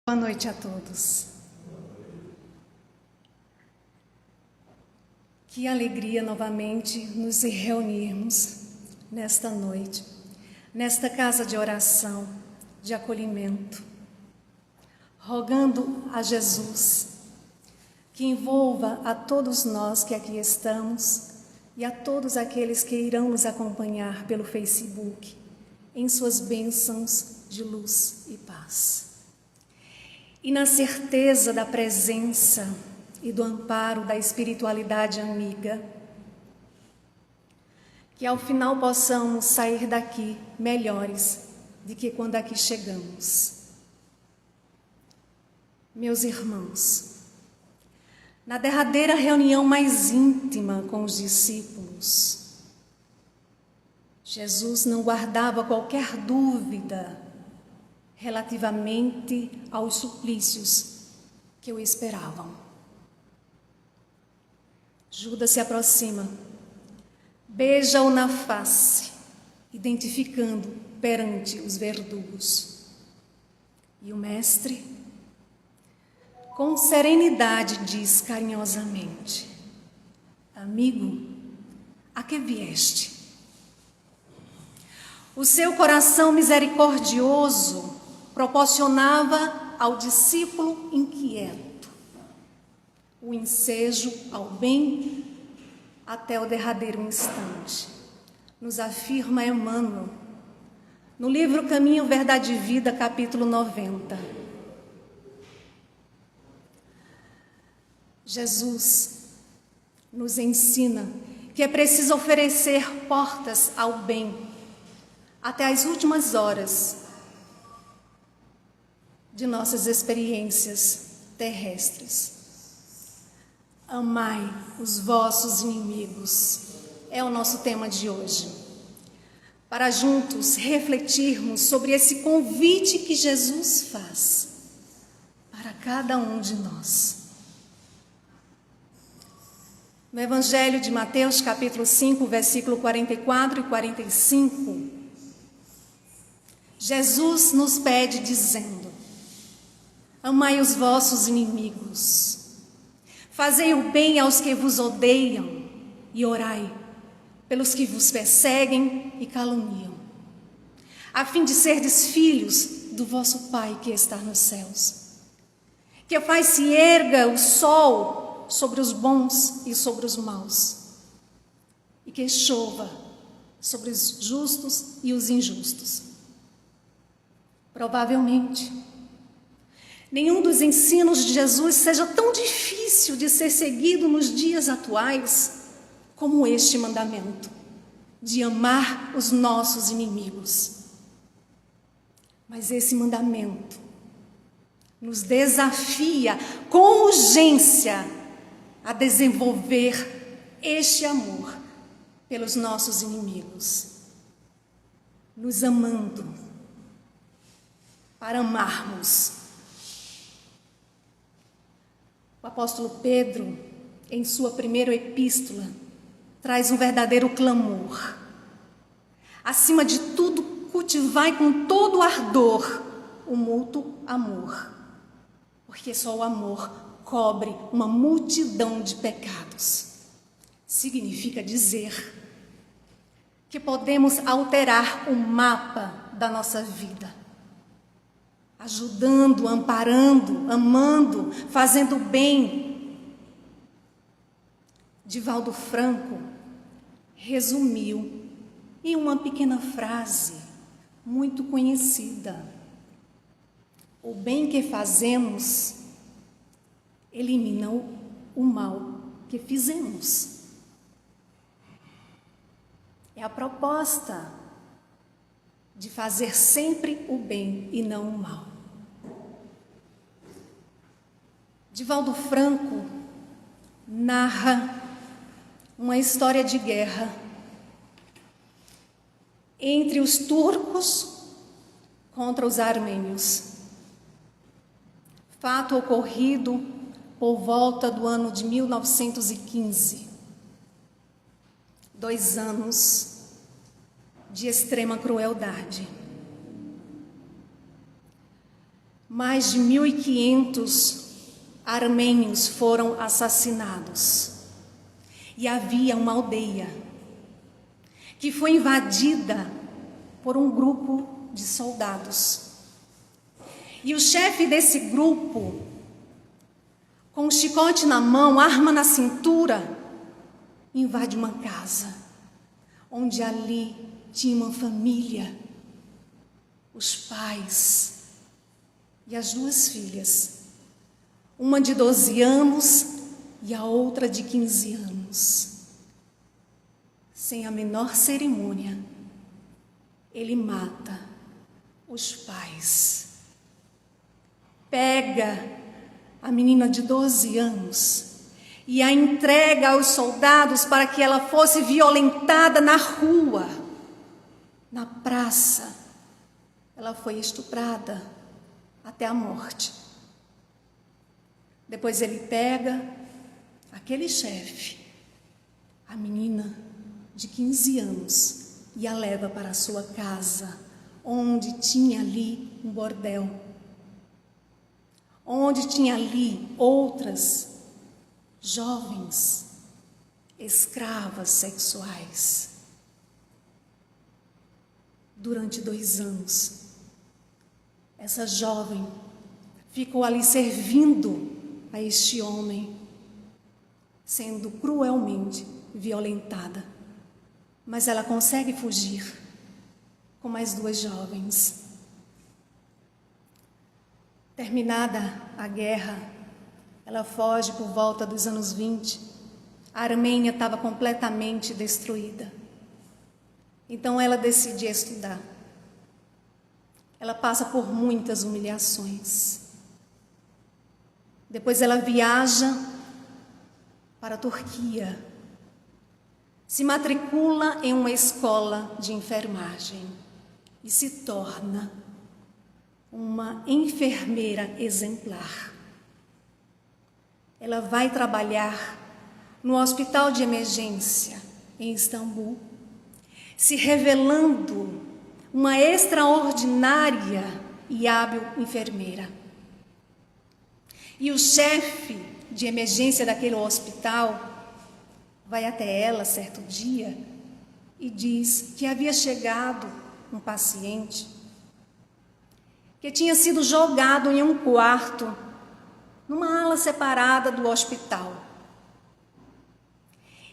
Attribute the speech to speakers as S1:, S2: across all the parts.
S1: Boa noite a todos. Que alegria novamente nos reunirmos nesta noite, nesta casa de oração, de acolhimento, rogando a Jesus que envolva a todos nós que aqui estamos e a todos aqueles que irão nos acompanhar pelo Facebook, em suas bênçãos de luz e paz. E na certeza da presença e do amparo da espiritualidade amiga, que ao final possamos sair daqui melhores do que quando aqui chegamos. Meus irmãos, na derradeira reunião mais íntima com os discípulos, Jesus não guardava qualquer dúvida relativamente aos suplícios que o esperavam. Judas se aproxima, beija-o na face, identificando perante os verdugos. E o mestre, com serenidade, diz carinhosamente: amigo, a que vieste? O seu coração misericordioso proporcionava ao discípulo inquieto o ensejo ao bem até o derradeiro instante. Nos afirma Emmanuel, no livro Caminho, Verdade e Vida, capítulo 90. Jesus nos ensina que é preciso oferecer portas ao bem até as últimas horas de nossas experiências terrestres. Amai os vossos inimigos, é o nosso tema de hoje, para juntos refletirmos sobre esse convite que Jesus faz para cada um de nós. No Evangelho de Mateus, capítulo 5, versículo 44 e 45, Jesus nos pede dizendo: amai os vossos inimigos, fazei o bem aos que vos odeiam e orai pelos que vos perseguem e caluniam, a fim de serdes filhos do vosso Pai que está nos céus, que faz se erga o sol sobre os bons e sobre os maus, e que chova sobre os justos e os injustos. Provavelmente, nenhum dos ensinos de Jesus seja tão difícil de ser seguido nos dias atuais como este mandamento de amar os nossos inimigos. Mas esse mandamento nos desafia com urgência a desenvolver este amor pelos nossos inimigos, nos amando para amarmos. O apóstolo Pedro, em sua primeira epístola, traz um verdadeiro clamor. Acima de tudo, cultivai com todo ardor o mútuo amor, porque só o amor cobre uma multidão de pecados. Significa dizer que podemos alterar o mapa da nossa vida, ajudando, amparando, amando, fazendo bem. Divaldo Franco resumiu em uma pequena frase muito conhecida: o bem que fazemos elimina o mal que fizemos. É a proposta de fazer sempre o bem e não o mal. Divaldo Franco narra uma história de guerra entre os turcos contra os armênios. Fato ocorrido por volta do ano de 1915. 2 anos de extrema crueldade. mais de 1.500 armênios foram assassinados. E havia uma aldeia que foi invadida por um grupo de soldados. E o chefe desse grupo, com um chicote na mão, arma na cintura, invade uma casa, onde ali tinha uma família, os pais e as duas filhas, uma de 12 anos e a outra de 15 anos. Sem a menor cerimônia, ele mata os pais. Pega a menina de 12 anos e a entrega aos soldados para que ela fosse violentada na rua, na praça. Ela foi estuprada até a morte. Depois ele pega aquele chefe, a menina de 15 anos, e a leva para a sua casa, onde tinha ali um bordel, onde tinha ali outras jovens escravas sexuais. Durante 2 anos, essa jovem ficou ali servindo a este homem, sendo cruelmente violentada. Mas ela consegue fugir com mais 2 jovens. Terminada a guerra, ela foge por volta dos anos 20. A Armênia estava completamente destruída. Então ela decide estudar. Ela passa por muitas humilhações. Depois ela viaja para a Turquia. Se matricula em uma escola de enfermagem e se torna uma enfermeira exemplar. Ela vai trabalhar no hospital de emergência em Istambul, se revelando uma extraordinária e hábil enfermeira. E o chefe de emergência daquele hospital vai até ela certo dia e diz que havia chegado um paciente que tinha sido jogado em um quarto, numa ala separada do hospital,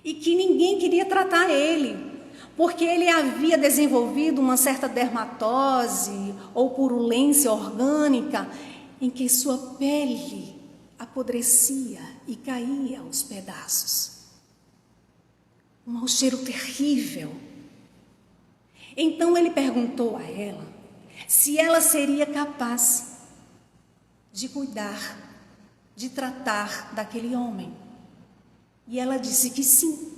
S1: e que ninguém queria tratar ele, porque ele havia desenvolvido uma certa dermatose ou purulência orgânica em que sua pele apodrecia e caía aos pedaços. Um mau cheiro terrível. Então ele perguntou a ela se ela seria capaz de cuidar, de tratar daquele homem. E ela disse que sim,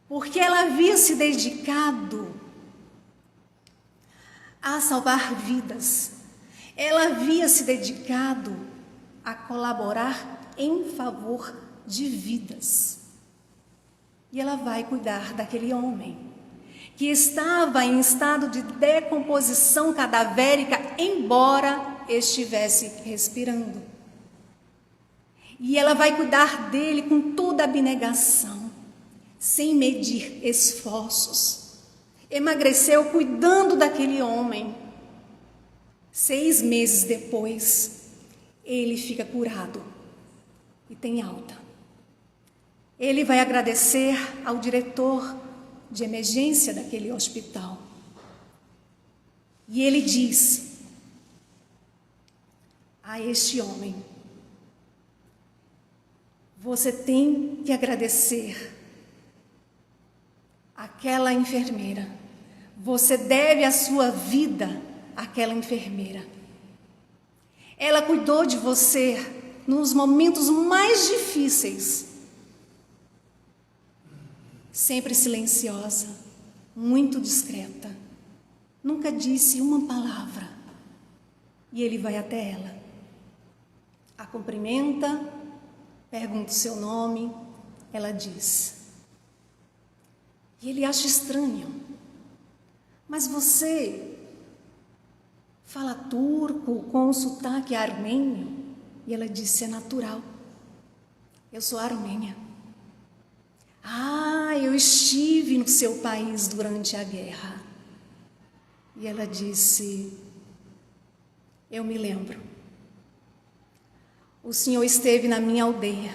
S1: porque ela havia se dedicado a salvar vidas. Ela havia se dedicado a colaborar em favor de vidas. E ela vai cuidar daquele homem que estava em estado de decomposição cadavérica, embora estivesse respirando. E ela vai cuidar dele com toda a abnegação, sem medir esforços. Emagreceu cuidando daquele homem. 6 meses depois, ele fica curado e tem alta. Ele vai agradecer ao diretor de emergência daquele hospital. E ele diz a este homem: você tem que agradecer àquela enfermeira. Você deve a sua vida àquela enfermeira. Ela cuidou de você nos momentos mais difíceis. Sempre silenciosa, muito discreta. Nunca disse uma palavra. E ele vai até ela, a cumprimenta, pergunta o seu nome, ela diz. E ele acha estranho. Mas você fala turco com um sotaque armênio. E ela disse: é natural, eu sou armênia. Ah, eu estive no seu país durante a guerra. E ela disse: eu me lembro. O Senhor esteve na minha aldeia.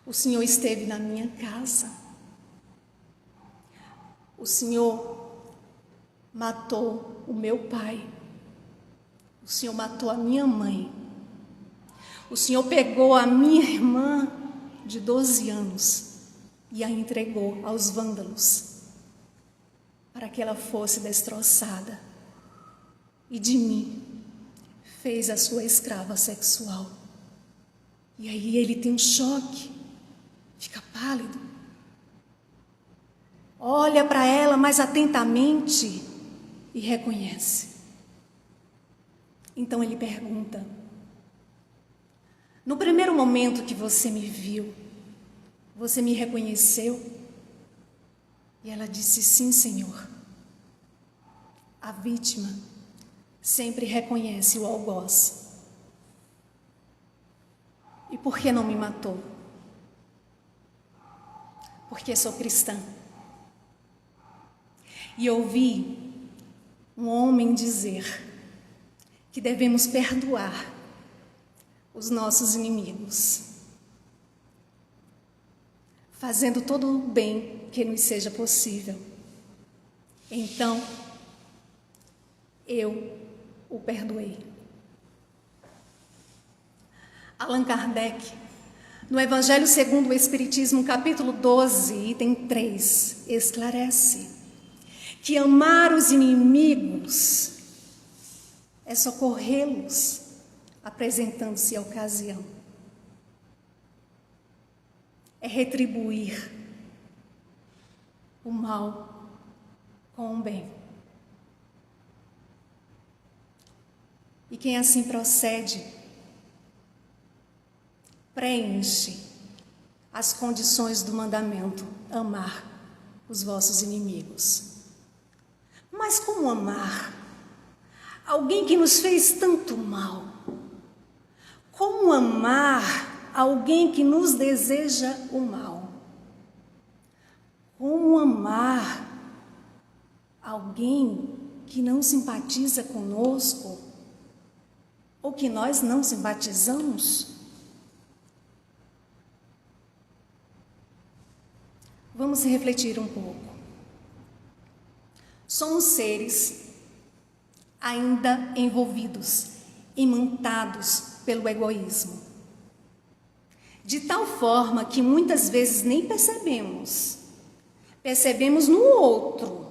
S1: O Senhor esteve na minha casa. O Senhor matou o meu pai. O Senhor matou a minha mãe. O Senhor pegou a minha irmã de 12 anos e a entregou aos vândalos para que ela fosse destroçada. E de mim fez a sua escrava sexual. E aí ele tem um choque, fica pálido. Olha para ela mais atentamente e reconhece. Então ele pergunta: no primeiro momento que você me viu, você me reconheceu? E ela disse: sim, Senhor. A vítima sempre reconhece o algoz. E por que não me matou? Porque sou cristã. E ouvi um homem dizer que devemos perdoar os nossos inimigos, fazendo todo o bem que nos seja possível. Então, eu o perdoei. Allan Kardec, no Evangelho segundo o Espiritismo, capítulo 12, item 3, esclarece que amar os inimigos é socorrê-los, apresentando-se a ocasião. É retribuir o mal com o bem. E quem assim procede, preenche as condições do mandamento: amar os vossos inimigos. Mas como amar alguém que nos fez tanto mal? Como amar alguém que nos deseja o mal? Como amar alguém que não simpatiza conosco ou que nós não simpatizamos? Vamos refletir um pouco. Somos seres ainda envolvidos, imantados pelo egoísmo, de tal forma que muitas vezes nem percebemos no outro,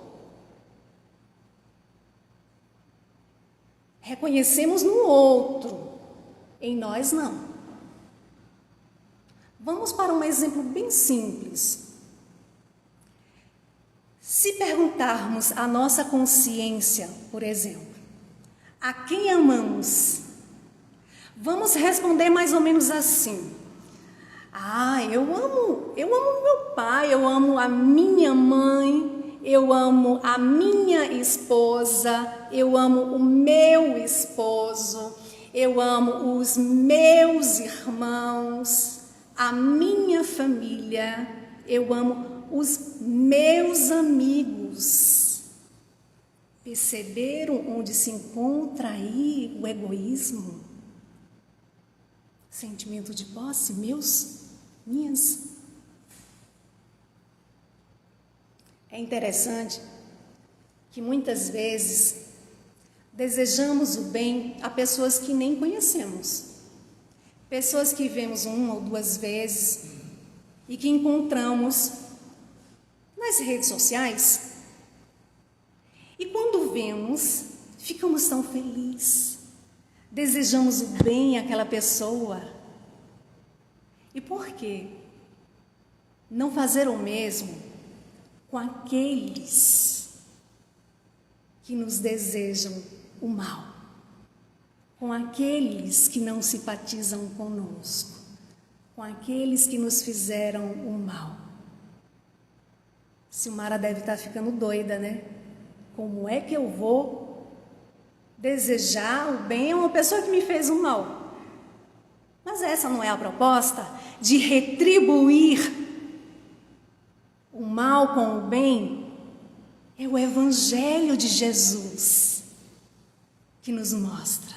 S1: reconhecemos no outro, em nós não. Vamos para um exemplo bem simples. Se perguntarmos à nossa consciência, por exemplo, a quem amamos, vamos responder mais ou menos assim: eu amo meu pai, eu amo a minha mãe, eu amo a minha esposa, eu amo o meu esposo, eu amo os meus irmãos, a minha família, eu amo os meus amigos. Perceberam onde se encontra aí o egoísmo? Sentimento de posse, meus, minhas. É interessante que muitas vezes desejamos o bem a pessoas que nem conhecemos, pessoas que vemos uma ou duas vezes e que encontramos nas redes sociais. E quando vemos, ficamos tão felizes, desejamos o bem àquela pessoa. E por quê? Não fazer o mesmo com aqueles que nos desejam o mal, com aqueles que não simpatizam conosco, com aqueles que nos fizeram o mal. Silmara deve estar ficando doida, né? Como é que eu vou desejar o bem a uma pessoa que me fez um mal. Mas essa não é a proposta de retribuir o mal com o bem. É o Evangelho de Jesus que nos mostra.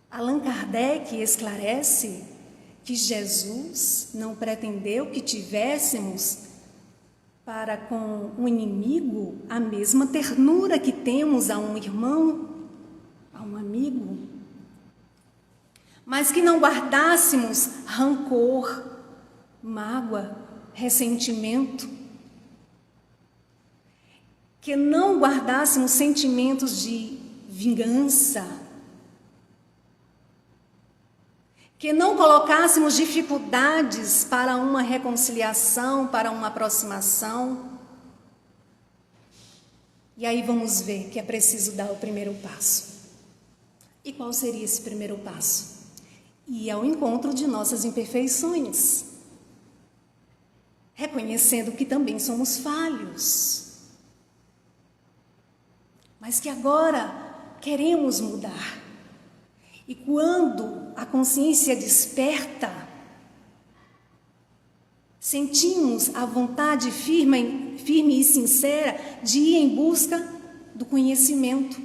S1: Allan Kardec esclarece que Jesus não pretendeu que tivéssemos para com o inimigo a mesma ternura que temos a um irmão, a um amigo, mas que não guardássemos rancor, mágoa, ressentimento, que não guardássemos sentimentos de vingança, que não colocássemos dificuldades para uma reconciliação, para uma aproximação. E aí vamos ver que é preciso dar o primeiro passo. E qual seria esse primeiro passo? Ir ao encontro de nossas imperfeições, reconhecendo que também somos falhos, mas que agora queremos mudar. E quando a consciência desperta, sentimos a vontade firme e sincera de ir em busca do conhecimento.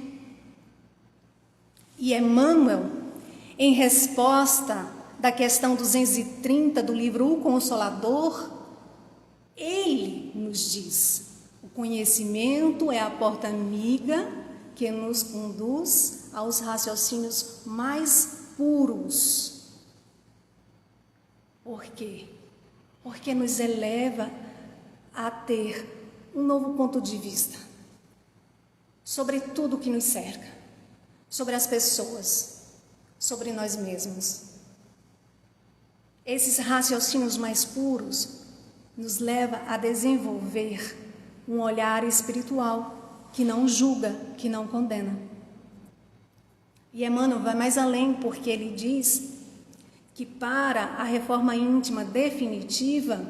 S1: E Emmanuel, em resposta da questão 230 do livro O Consolador, ele nos diz: o conhecimento é a porta amiga que nos conduz aos raciocínios mais puros. Por quê? Porque nos eleva a ter um novo ponto de vista sobre tudo que nos cerca, sobre as pessoas, sobre nós mesmos. Esses raciocínios mais puros nos leva a desenvolver um olhar espiritual que não julga, que não condena. E Emmanuel vai mais além, porque ele diz que para a reforma íntima definitiva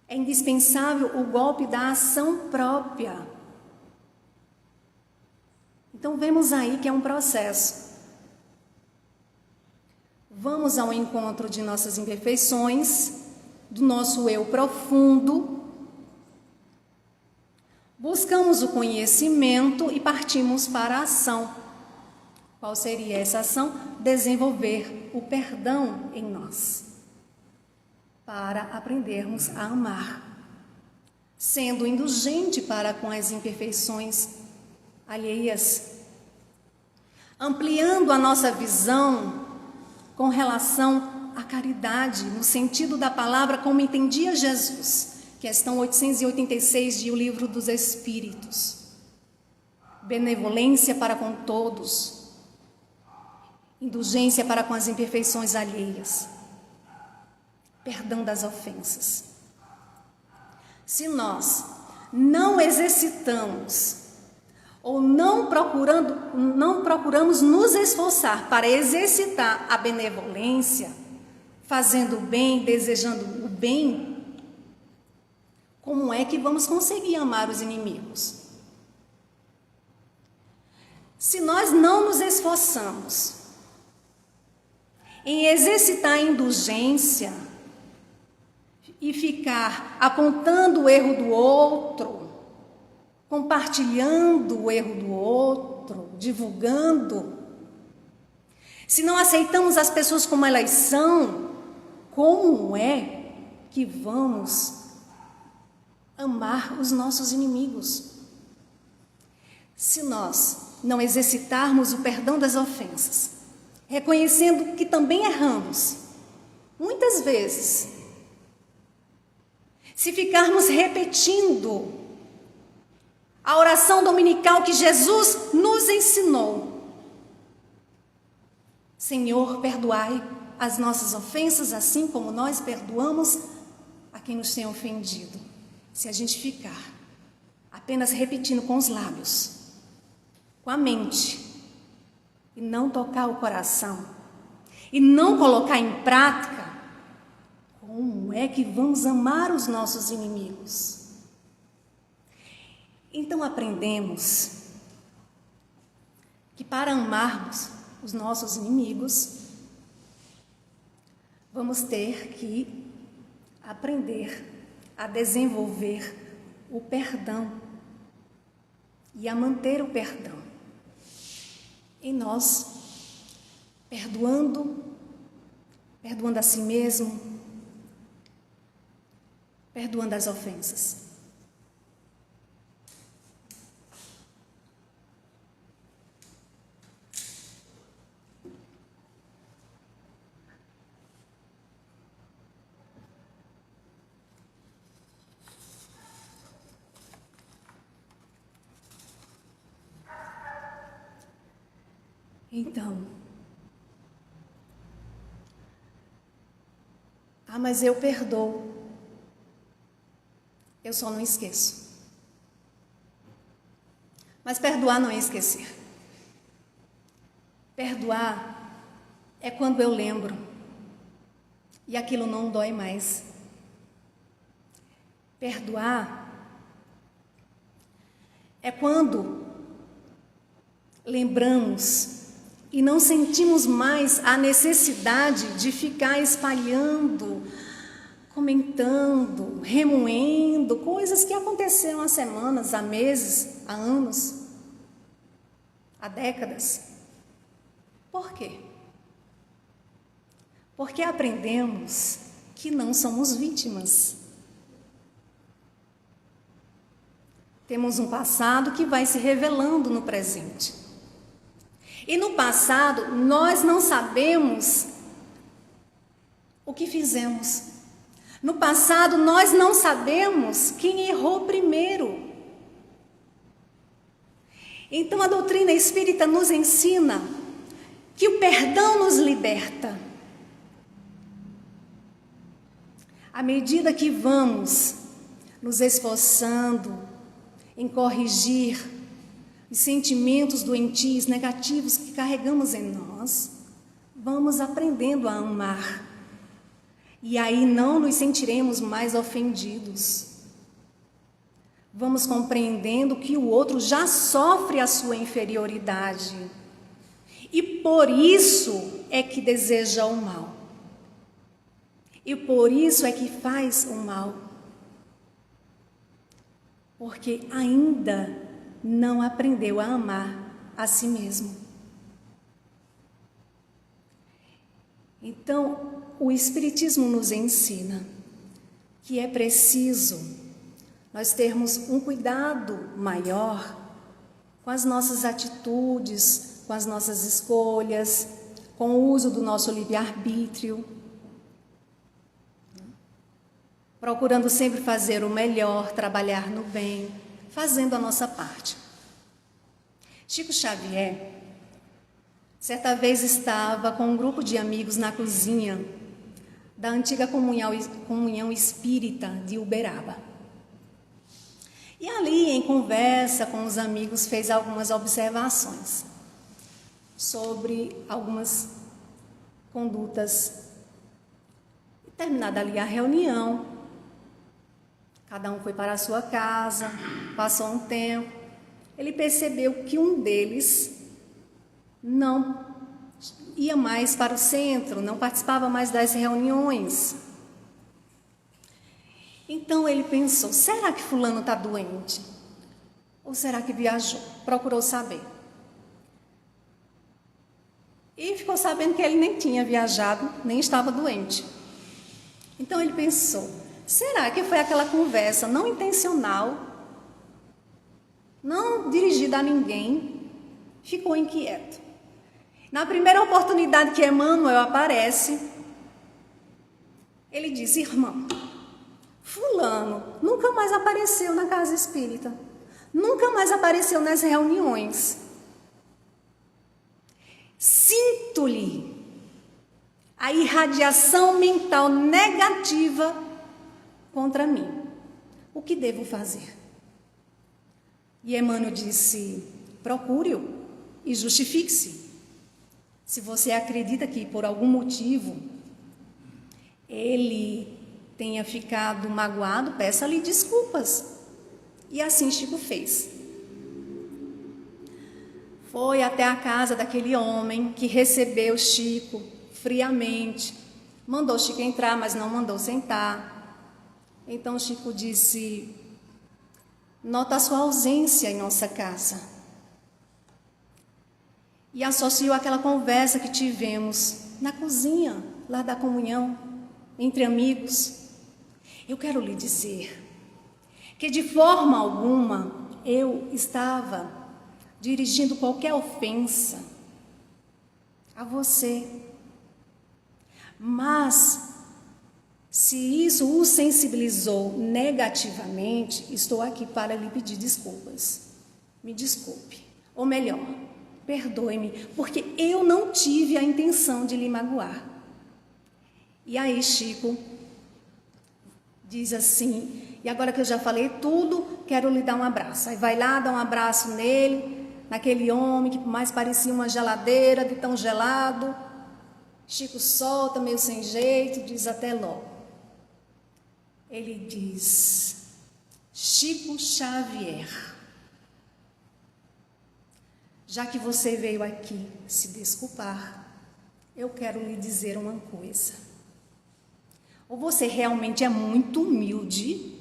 S1: é indispensável o golpe da ação própria. Então vemos aí que é um processo. Vamos ao encontro de nossas imperfeições, do nosso eu profundo, buscamos o conhecimento e partimos para a ação. Qual seria essa ação? Desenvolver o perdão em nós, para aprendermos a amar, sendo indulgente para com as imperfeições alheias, ampliando a nossa visão com relação à caridade, no sentido da palavra como entendia Jesus. Questão 886 de O Livro dos Espíritos. Benevolência para com todos, indulgência para com as imperfeições alheias, perdão das ofensas. Se nós não exercitamos ou não procuramos nos esforçar para exercitar a benevolência, fazendo o bem, desejando o bem, como é que vamos conseguir amar os inimigos? Se nós não nos esforçamos em exercitar a indulgência e ficar apontando o erro do outro, compartilhando o erro do outro, divulgando, se não aceitamos as pessoas como elas são, como é que vamos amar os nossos inimigos? Se nós não exercitarmos o perdão das ofensas, reconhecendo que também erramos, muitas vezes, se ficarmos repetindo a oração dominical que Jesus nos ensinou: Senhor, perdoai as nossas ofensas, assim como nós perdoamos a quem nos tem ofendido. Se a gente ficar apenas repetindo com os lábios, com a mente, e não tocar o coração, e não colocar em prática, como é que vamos amar os nossos inimigos? Então aprendemos que para amarmos os nossos inimigos, vamos ter que aprender a desenvolver o perdão e a manter o perdão em nós, perdoando a si mesmo, perdoando as ofensas. Então, mas eu perdoo, eu só não esqueço. Mas perdoar não é esquecer. Perdoar é quando eu lembro e aquilo não dói mais. Perdoar é quando lembramos e não sentimos mais a necessidade de ficar espalhando, comentando, remoendo coisas que aconteceram há semanas, há meses, há anos, há décadas. Por quê? Porque aprendemos que não somos vítimas. Temos um passado que vai se revelando no presente. E no passado, nós não sabemos o que fizemos. No passado, nós não sabemos quem errou primeiro. Então, a doutrina espírita nos ensina que o perdão nos liberta. À medida que vamos nos esforçando em corrigir os sentimentos doentios, negativos que carregamos em nós, vamos aprendendo a amar. E aí não nos sentiremos mais ofendidos. Vamos compreendendo que o outro já sofre a sua inferioridade. E por isso é que deseja o mal. E por isso é que faz o mal. Porque ainda não aprendeu a amar a si mesmo. Então, o Espiritismo nos ensina que é preciso nós termos um cuidado maior com as nossas atitudes, com as nossas escolhas, com o uso do nosso livre-arbítrio, procurando sempre fazer o melhor, trabalhar no bem, fazendo a nossa parte. Chico Xavier, certa vez estava com um grupo de amigos na cozinha da antiga comunhão espírita de Uberaba. E ali, em conversa com os amigos, fez algumas observações sobre algumas condutas. E terminada ali a reunião, cada um foi para a sua casa, passou um tempo. Ele percebeu que um deles não ia mais para o centro, não participava mais das reuniões. Então ele pensou, será que fulano está doente? Ou será que viajou? Procurou saber. E ficou sabendo que ele nem tinha viajado, nem estava doente. Então ele pensou, será que foi aquela conversa não intencional, não dirigida a ninguém? Ficou inquieto. Na primeira oportunidade que Emmanuel aparece, ele diz, irmão, fulano nunca mais apareceu na casa espírita, nunca mais apareceu nas reuniões. Sinto-lhe a irradiação mental negativa contra mim. O que devo fazer? E Emmanuel disse, procure-o e justifique-se. Se você acredita que por algum motivo ele tenha ficado magoado, peça-lhe desculpas. E assim Chico fez. Foi até a casa daquele homem que recebeu Chico friamente. Mandou Chico entrar, mas não mandou sentar. Então Chico disse: nota a sua ausência em nossa casa. E associou aquela conversa que tivemos na cozinha, lá da comunhão, entre amigos. Eu quero lhe dizer que de forma alguma eu estava dirigindo qualquer ofensa a você. Mas, se isso o sensibilizou negativamente, estou aqui para lhe pedir desculpas. Me desculpe. Ou melhor, perdoe-me, porque eu não tive a intenção de lhe magoar. E aí Chico diz assim: e agora que eu já falei tudo, quero lhe dar um abraço. Aí vai lá, dá um abraço nele, naquele homem que mais parecia uma geladeira de tão gelado. Chico solta, meio sem jeito, diz até logo. Ele diz: Chico Xavier, já que você veio aqui se desculpar, eu quero lhe dizer uma coisa. Ou você realmente é muito humilde,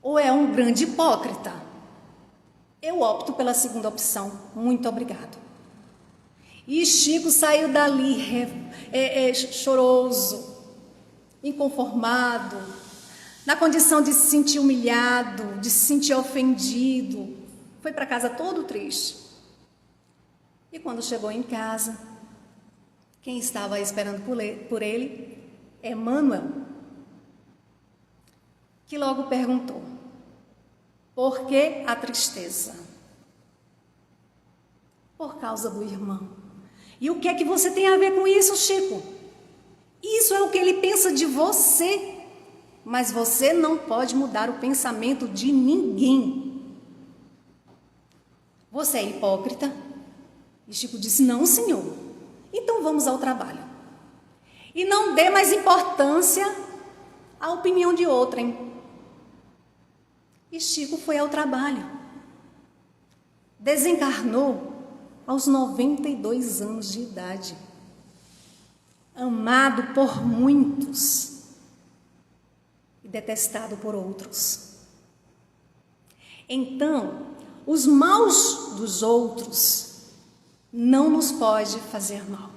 S1: ou é um grande hipócrita. Eu opto pela segunda opção. Muito obrigado. E Chico saiu dali choroso, inconformado, na condição de se sentir humilhado, de se sentir ofendido. Foi para casa todo triste. E quando chegou em casa, quem estava esperando por ele? Emmanuel, que logo perguntou: por que a tristeza? Por causa do irmão. E o que é que você tem a ver com isso, Chico? Isso é o que ele pensa de você, mas você não pode mudar o pensamento de ninguém. Você é hipócrita? E Chico disse: não, senhor. Então vamos ao trabalho. E não dê mais importância à opinião de outrem. E Chico foi ao trabalho. Desencarnou aos 92 anos de idade. Amado por muitos e detestado por outros. Então, os maus dos outros não nos pode fazer mal.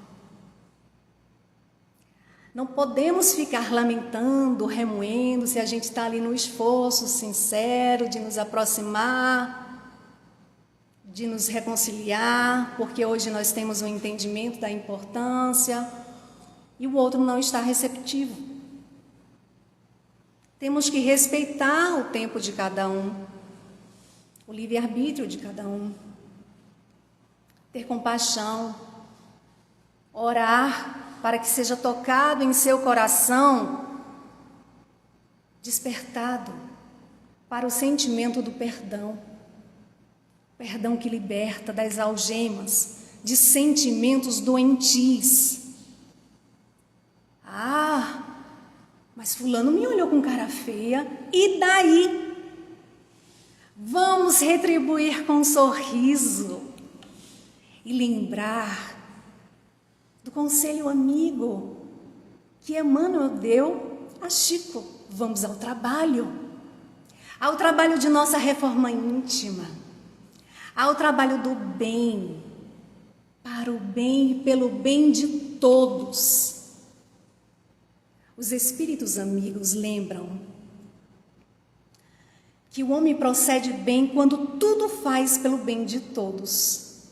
S1: Não podemos ficar lamentando, remoendo, se a gente está ali no esforço sincero de nos aproximar, de nos reconciliar, porque hoje nós temos um entendimento da importância e o outro não está receptivo. Temos que respeitar o tempo de cada um, o livre-arbítrio de cada um, ter compaixão, orar para que seja tocado em seu coração, despertado para o sentimento do perdão. Perdão que liberta das algemas de sentimentos doentios. Ah, mas fulano me olhou com cara feia, e daí? Vamos retribuir com um sorriso e lembrar do conselho amigo que Emmanuel deu a Chico. Vamos ao trabalho de nossa reforma íntima, ao trabalho do bem, para o bem e pelo bem de todos. Os espíritos amigos lembram que o homem procede bem quando tudo faz pelo bem de todos,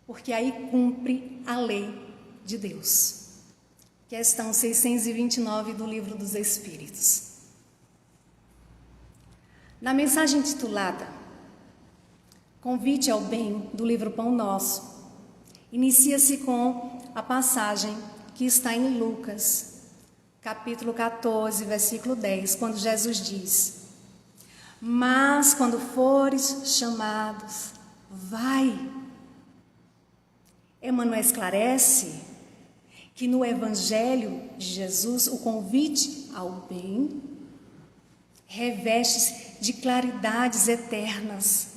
S1: porque aí cumpre a lei de Deus. Questão 629 do Livro dos Espíritos. Na mensagem titulada Convite ao Bem, do livro Pão Nosso, inicia-se com a passagem que está em Lucas, capítulo 14, versículo 10, quando Jesus diz: mas quando fores chamados, vai. Emmanuel esclarece que no Evangelho de Jesus o convite ao bem reveste-se de claridades eternas.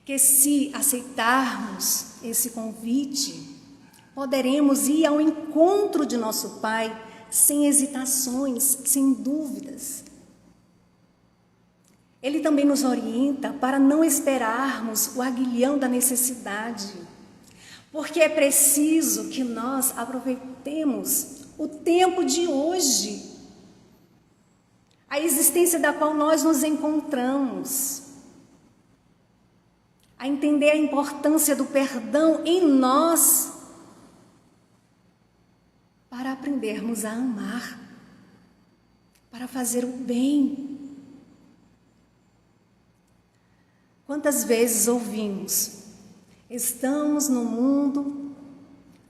S1: Que se aceitarmos esse convite, poderemos ir ao encontro de nosso Pai sem hesitações, sem dúvidas. Ele também nos orienta para não esperarmos o aguilhão da necessidade, porque é preciso que nós aproveitemos o tempo de hoje, a existência da qual nós nos encontramos, a entender a importância do perdão em nós, para aprendermos a amar, para fazer o bem. Quantas vezes ouvimos: estamos no mundo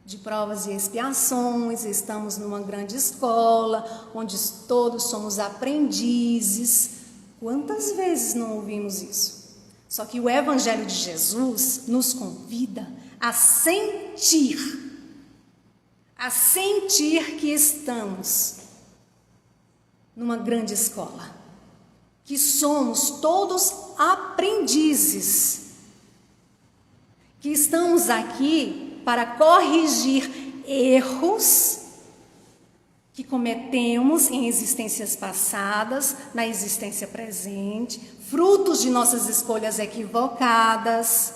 S1: de provas e expiações, estamos numa grande escola, onde todos somos aprendizes. Quantas vezes não ouvimos isso? Só que o Evangelho de Jesus nos convida a sentir que estamos numa grande escola, que somos todos aprendizes, que estamos aqui para corrigir erros que cometemos em existências passadas, na existência presente, frutos de nossas escolhas equivocadas,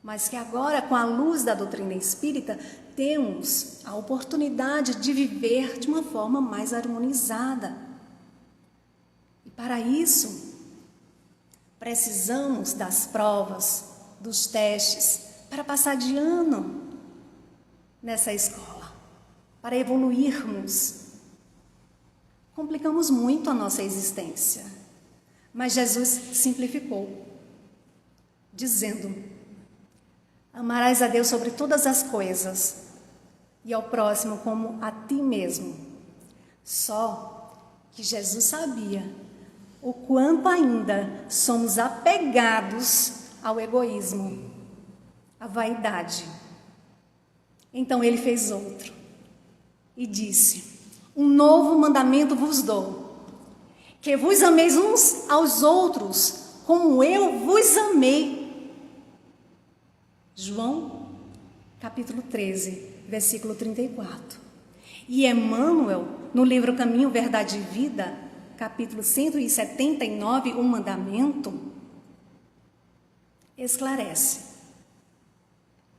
S1: mas que agora, com a luz da doutrina espírita, temos a oportunidade de viver de uma forma mais harmonizada. E para isso, precisamos das provas, dos testes, para passar de ano nessa escola, para evoluirmos. Complicamos muito a nossa existência, mas Jesus simplificou, dizendo: amarás a Deus sobre todas as coisas e ao próximo como a ti mesmo. Só que Jesus sabia o quanto ainda somos apegados ao egoísmo, à vaidade. Então ele fez outro e disse: um novo mandamento vos dou, que vos ameis uns aos outros como eu vos amei. João, capítulo 13, versículo 34. E Emmanuel, no livro Caminho, Verdade e Vida, capítulo 179, o mandamento, esclarece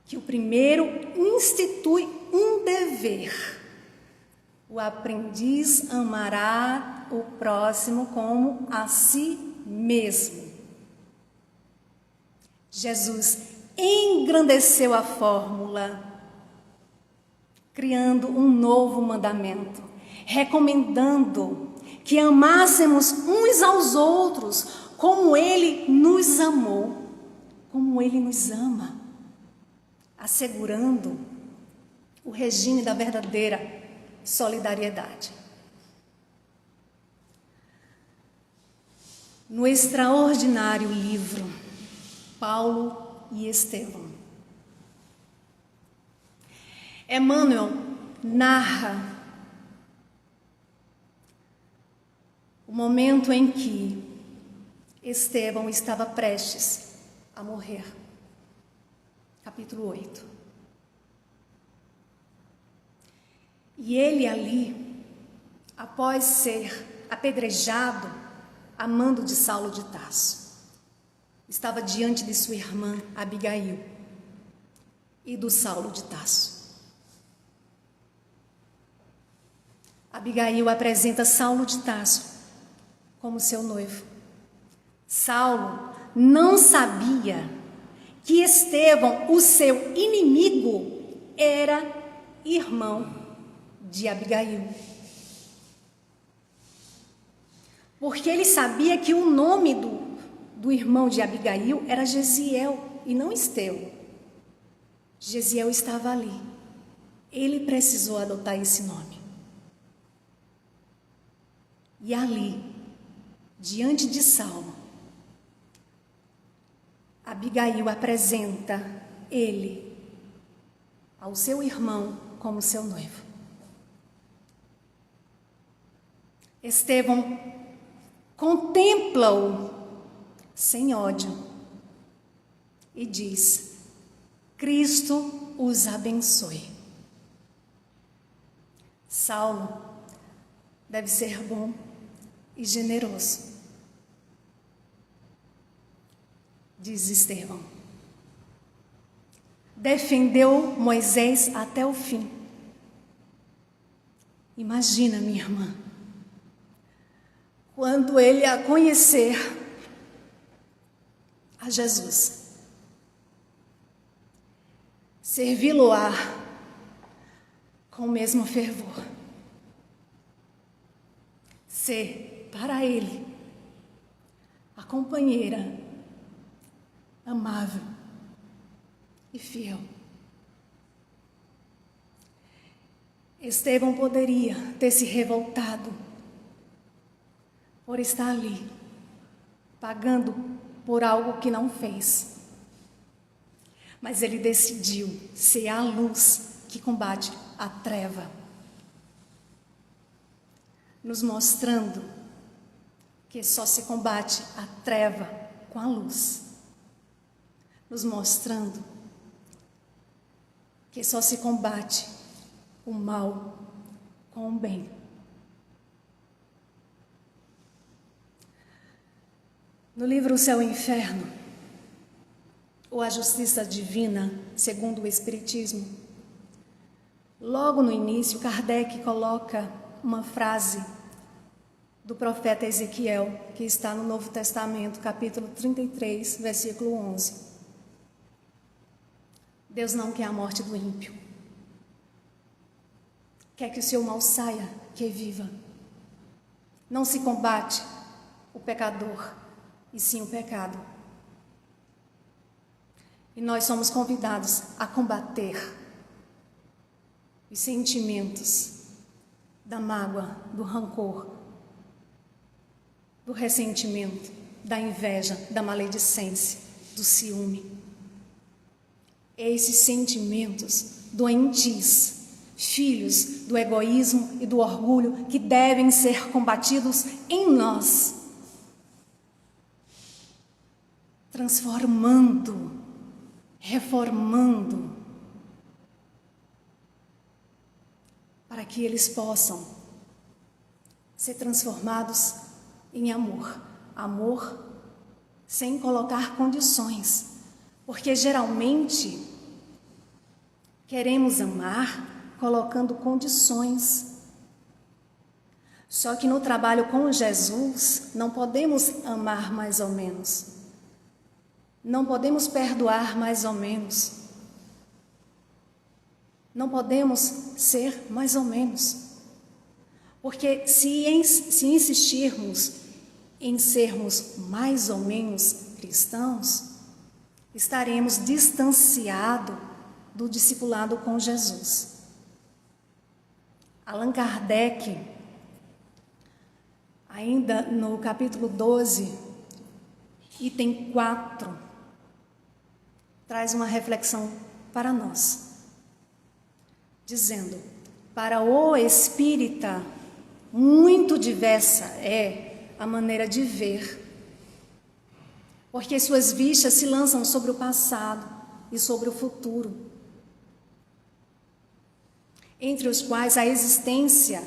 S1: que o primeiro institui um dever: o aprendiz amará o próximo como a si mesmo. Jesus engrandeceu a fórmula, criando um novo mandamento, recomendando que amássemos uns aos outros como Ele nos amou, como Ele nos ama, assegurando o regime da verdadeira solidariedade. No extraordinário livro Paulo e Estevão, Emmanuel narra o momento em que Estevão estava prestes a morrer. Capítulo 8. E ele ali, após ser apedrejado a mando de Saulo de Tarso, estava diante de sua irmã Abigail e do Saulo de Tarso. Abigail apresenta Saulo de Tarso como seu noivo. Saulo não sabia que Estevão, o seu inimigo, era irmão de Abigail. Porque ele sabia que o nome do irmão de Abigail era Gesiel e não Estevão. Gesiel estava ali. Ele precisou adotar esse nome. E ali, diante de Saulo, Abigail apresenta ele ao seu irmão como seu noivo. Estevão contempla-o sem ódio e diz: Cristo os abençoe. Saulo deve ser bom e generoso, diz Estevão. Defendeu Moisés até o fim. Imagina, minha irmã, quando ele a conhecer a Jesus, servi-lo-á com o mesmo fervor, ser para ele a companheira amável e fiel. Estevão poderia ter se revoltado por estar ali, pagando por algo que não fez. Mas ele decidiu ser a luz que combate a treva, nos mostrando que só se combate a treva com a luz, nos mostrando que só se combate o mal com o bem. No livro O Céu e o Inferno, ou A Justiça Divina, segundo o Espiritismo, logo no início, Kardec coloca uma frase do profeta Ezequiel, que está no Novo Testamento, capítulo 33, versículo 11. Deus não quer a morte do ímpio. Quer que o seu mal saia, que viva. Não se combate o pecador, e sim o pecado. E nós somos convidados a combater os sentimentos da mágoa, do rancor, do ressentimento, da inveja, da maledicência, do ciúme. Esses sentimentos doentios, filhos do egoísmo e do orgulho, que devem ser combatidos em nós, transformando, reformando, para que eles possam ser transformados em amor. Amor sem colocar condições, porque geralmente queremos amar colocando condições. Só que no trabalho com Jesus não podemos amar mais ou menos. Não podemos perdoar mais ou menos. Não podemos ser mais ou menos. Porque se insistirmos em sermos mais ou menos cristãos, estaremos distanciados do discipulado com Jesus. Allan Kardec, ainda no capítulo 12, item 4, traz uma reflexão para nós, dizendo: para o espírita, muito diversa é a maneira de ver, porque suas vistas se lançam sobre o passado e sobre o futuro, entre os quais a existência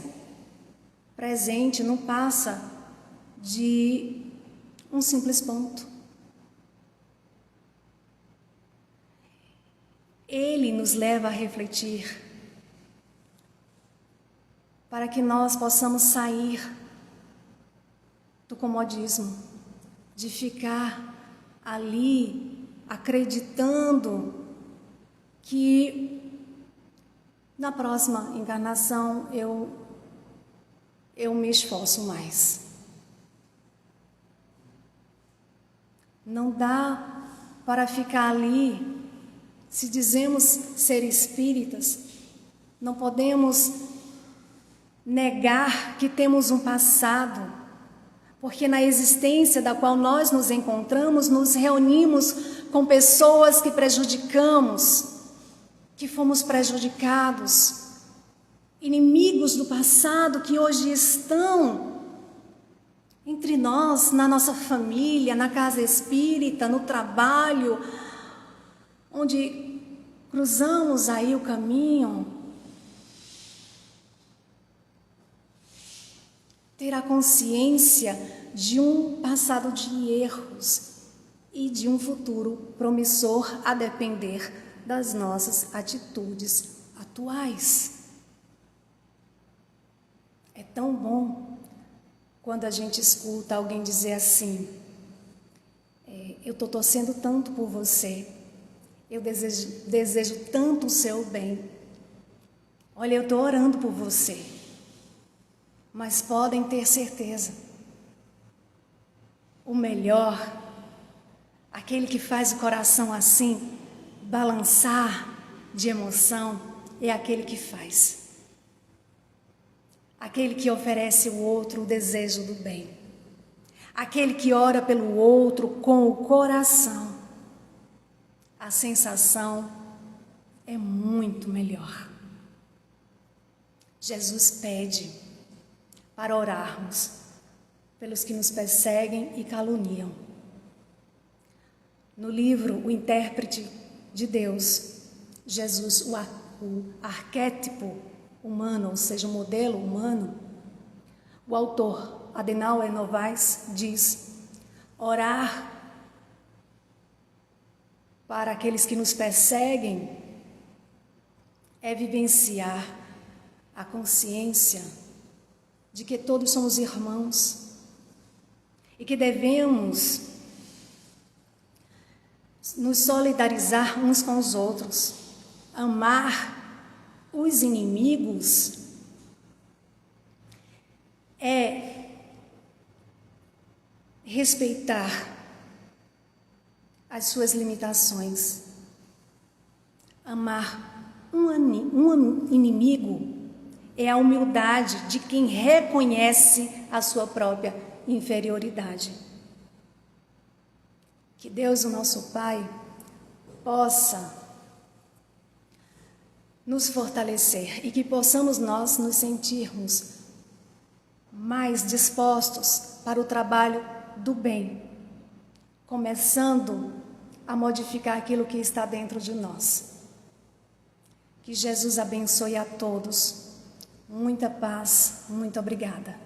S1: presente não passa de um simples ponto. Ele nos leva a refletir para que nós possamos sair do comodismo, de ficar ali acreditando que na próxima encarnação eu me esforço mais. Não dá para ficar ali. Se dizemos ser espíritas, não podemos negar que temos um passado, porque na existência da qual nós nos encontramos, nos reunimos com pessoas que prejudicamos, que fomos prejudicados, inimigos do passado que hoje estão entre nós, na nossa família, na casa espírita, no trabalho, onde cruzamos aí o caminho. Ter a consciência de um passado de erros e de um futuro promissor a depender das nossas atitudes atuais. É tão bom quando a gente escuta alguém dizer assim: eu estou torcendo tanto por você, eu desejo tanto o seu bem, olha, eu estou orando por você. Mas podem ter certeza, o melhor, aquele que faz o coração assim, balançar de emoção, é aquele que faz. Aquele que oferece ao outro o desejo do bem. Aquele que ora pelo outro com o coração. A sensação é muito melhor. Jesus pede para orarmos pelos que nos perseguem e caluniam. No livro O Intérprete de Deus, Jesus, o arquétipo humano, ou seja, o modelo humano, o autor Adenauer Novaes diz: orar para aqueles que nos perseguem é vivenciar a consciência de que todos somos irmãos e que devemos nos solidarizar uns com os outros, amar os inimigos é respeitar as suas limitações. Amar um inimigo é a humildade de quem reconhece a sua própria inferioridade. Que Deus, o nosso Pai, possa nos fortalecer e que possamos nós nos sentirmos mais dispostos para o trabalho do bem, começando a modificar aquilo que está dentro de nós. Que Jesus abençoe a todos. Muita paz, muito obrigada.